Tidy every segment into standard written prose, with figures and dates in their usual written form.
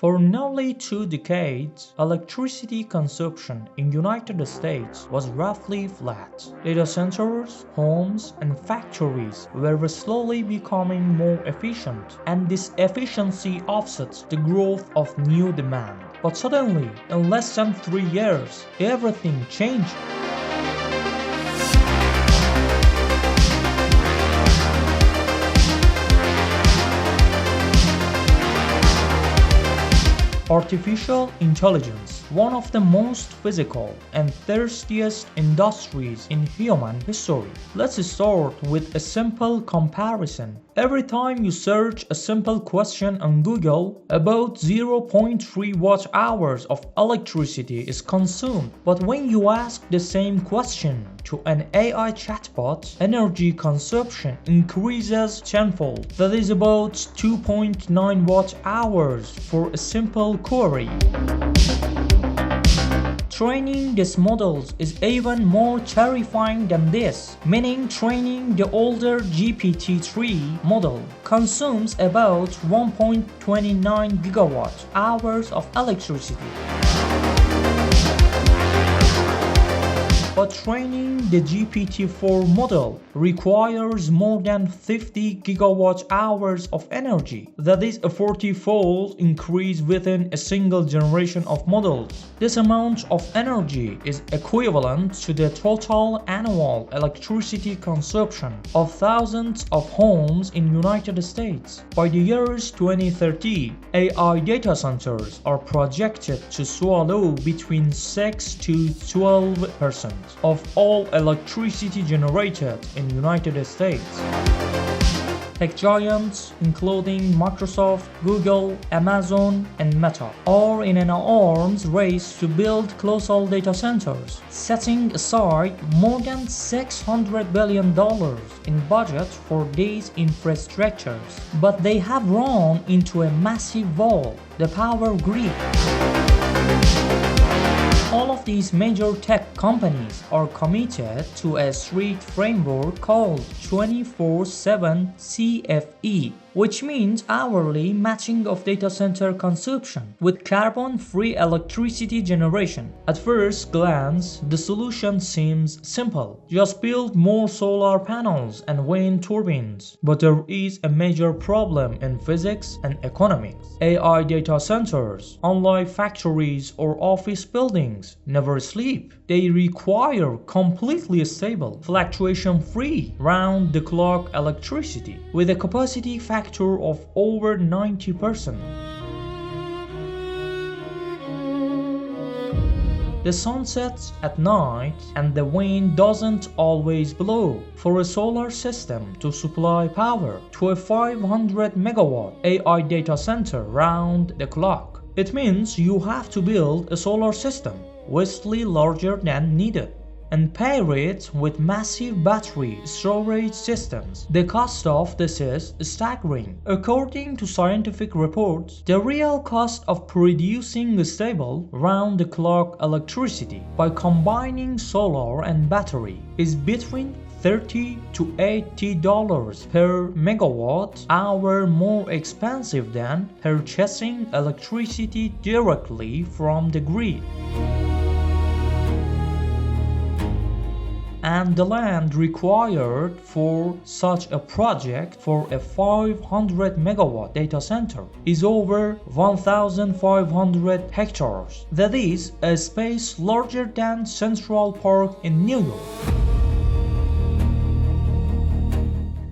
For nearly 2 decades, electricity consumption in United States was roughly flat. Data centers, homes, and factories were slowly becoming more efficient, and this efficiency offsets the growth of new demand. But suddenly, in less than 3 years, everything changed. Artificial intelligence, one of the most physical and thirstiest industries in human history. Let's start with a simple comparison. Every time you search a simple question on Google, about 0.3 watt-hours of electricity is consumed. But when you ask the same question to an AI chatbot, energy consumption increases tenfold. That is about 2.9 watt-hours for a simple query. Training these models is even more terrifying than this, meaning training the older GPT-3 model consumes about 1.29 gigawatt-hours of electricity. But training the GPT-4 model requires more than 50 gigawatt-hours of energy. That is a 40-fold increase within a single generation of models. This amount of energy is equivalent to the total annual electricity consumption of thousands of homes in the United States. By the years 2030, AI data centers are projected to swallow between 6 to 12% of all electricity generated in the United States. Tech giants, including Microsoft, Google, Amazon, and Meta, are in an arms race to build colossal data centers, setting aside more than $600 billion in budget for these infrastructures. But they have run into a massive wall, the power grid. All of these major tech companies are committed to a strict framework called 24/7 CFE, which means hourly matching of data center consumption with carbon-free electricity generation. At first glance, the solution seems simple. Just build more solar panels and wind turbines. But there is a major problem in physics and economics. AI data centers, unlike factories or office buildings, never sleep. They require completely stable, fluctuation-free, round-the-clock electricity with a capacity factor of over 90%. The sun sets at night and the wind doesn't always blow. For a solar system to supply power to a 500 megawatt AI data center round the clock, it means you have to build a solar system vastly larger than needed and pair it with massive battery storage systems. The cost of this is staggering. According to scientific reports, the real cost of producing stable, round-the-clock electricity by combining solar and battery is between $30 to $80 per megawatt hour, more expensive than purchasing electricity directly from the grid. And the land required for such a project for a 500 megawatt data center is over 1,500 hectares. That is a space larger than Central Park in New York.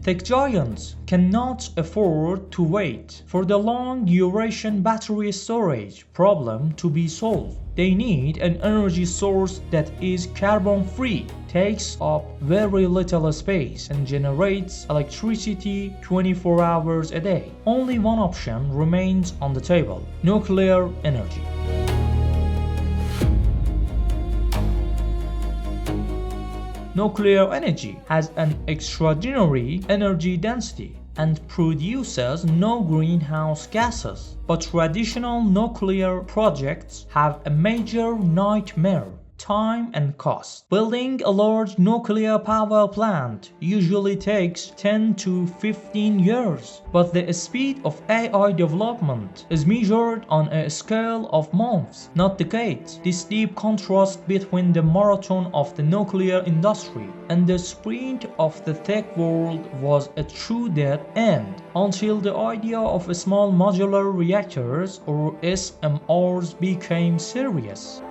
Tech giants cannot afford to wait for the long-duration battery storage problem to be solved. They need an energy source that is carbon-free, takes up very little space, and generates electricity 24 hours a day. Only one option remains on the table: nuclear energy. Nuclear energy has an extraordinary energy density and produces no greenhouse gases. But traditional nuclear projects have a major nightmare: time and cost. Building a large nuclear power plant usually takes 10 to 15 years, but the speed of AI development is measured on a scale of months, not decades. This deep contrast between the marathon of the nuclear industry and the sprint of the tech world was a true dead end until the idea of small modular reactors or SMRs became serious.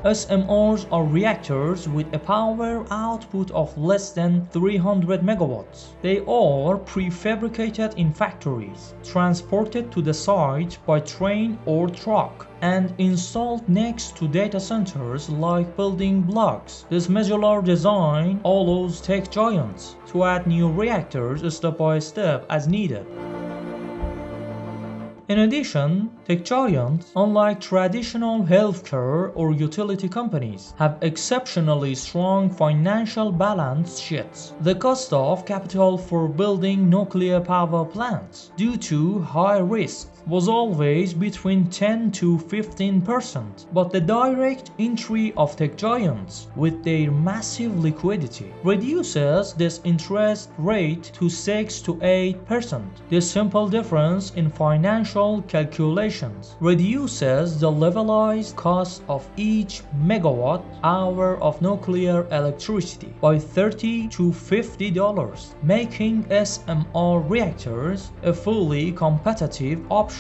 SMRs are reactors with a power output of less than 300 megawatts. They are prefabricated in factories, transported to the site by train or truck, and installed next to data centers like building blocks. This modular design allows tech giants to add new reactors step by step as needed. In addition, tech giants, unlike traditional healthcare or utility companies, have exceptionally strong financial balance sheets. The cost of capital for building nuclear power plants, due to high risk, was always between 10 to 15%, but the direct entry of tech giants with their massive liquidity reduces this interest rate to 6 to 8%. This simple difference in financial calculations reduces the levelized cost of each megawatt hour of nuclear electricity by $30 to $50, making SMR reactors a fully competitive option.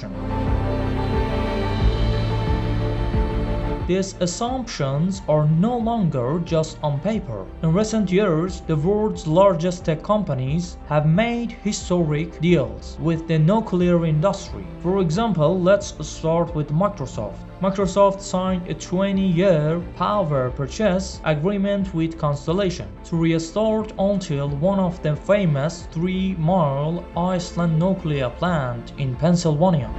These assumptions are no longer just on paper. In recent years, the world's largest tech companies have made historic deals with the nuclear industry. For example, let's start with Microsoft. Microsoft signed a 20-year power purchase agreement with Constellation to restart until one of the famous 3 Mile Island nuclear plant in Pennsylvania,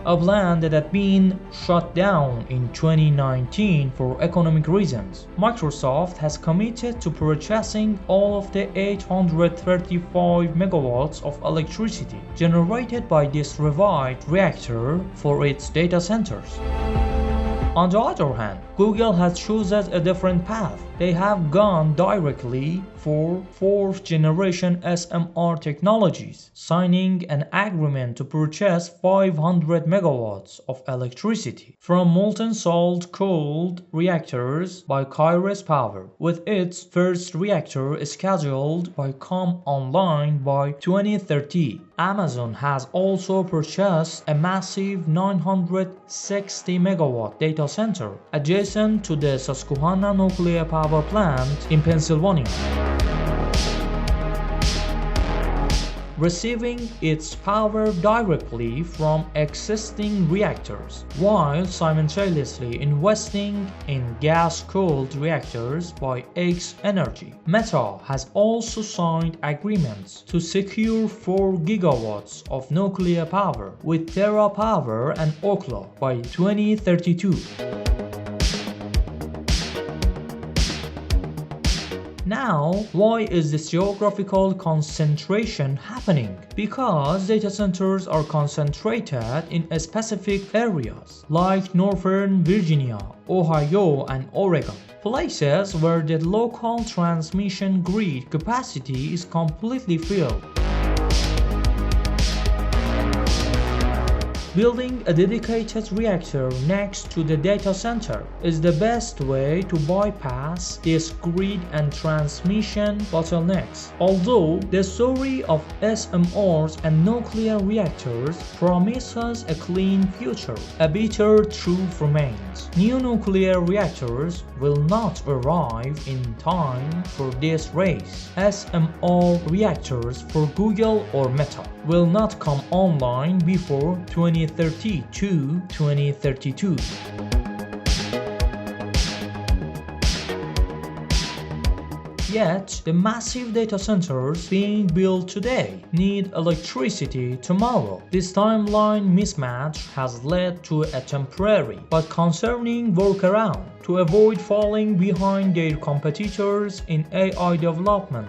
a plant that had been shut down in 2019 for economic reasons. Microsoft has committed to purchasing all of the 835 megawatts of electricity generated by this revived reactor for its data centers. On the other hand, Google has chosen a different path. They have gone directly for 4th generation SMR technologies, signing an agreement to purchase 500 megawatts of electricity from molten salt cooled reactors by Kairos Power, with its first reactor scheduled to come online by 2030. Amazon has also purchased a massive 960 megawatt data center adjacent to the Susquehanna nuclear power plant in Pennsylvania, receiving its power directly from existing reactors, while simultaneously investing in gas-cooled reactors by X Energy. Meta has also signed agreements to secure 4 gigawatts of nuclear power with TerraPower and Oklo by 2032. Now, why is this geographical concentration happening? Because data centers are concentrated in specific areas, like Northern Virginia, Ohio, and Oregon, places where the local transmission grid capacity is completely filled. Building a dedicated reactor next to the data center is the best way to bypass this grid and transmission bottlenecks. Although the story of SMRs and nuclear reactors promises a clean future, a bitter truth remains. New nuclear reactors will not arrive in time for this race. SMR reactors for Google or Meta will not come online before 2030 to 2032. Yet, the massive data centers being built today need electricity tomorrow. This timeline mismatch has led to a temporary but concerning workaround to avoid falling behind their competitors in AI development.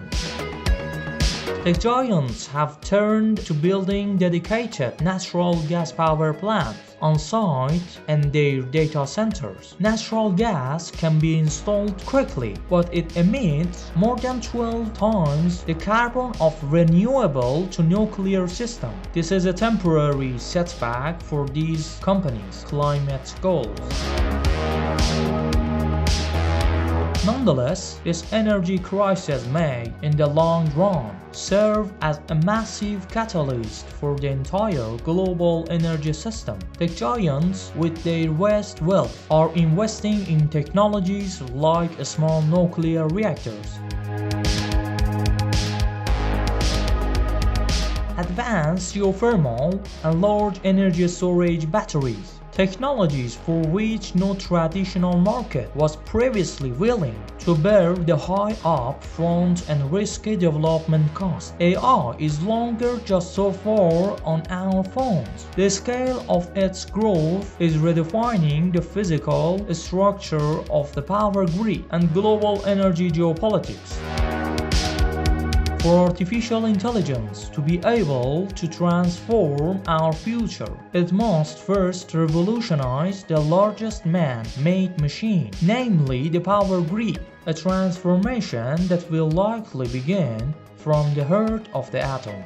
Tech giants have turned to building dedicated natural gas power plants on site and their data centers. Natural gas can be installed quickly, but it emits more than 12 times the carbon of renewable to nuclear system. This is a temporary setback for these companies' climate goals. Nonetheless, this energy crisis may, in the long run, serve as a massive catalyst for the entire global energy system. Tech giants, with their vast wealth, are investing in technologies like small nuclear reactors, advanced geothermal, and large energy storage batteries. Technologies for which no traditional market was previously willing to bear the high upfront and risky development costs. AI is longer just so far on our phones. The scale of its growth is redefining the physical structure of the power grid and global energy geopolitics. For artificial intelligence to be able to transform our future, it must first revolutionize the largest man-made machine, namely the power grid, a transformation that will likely begin from the heart of the atom.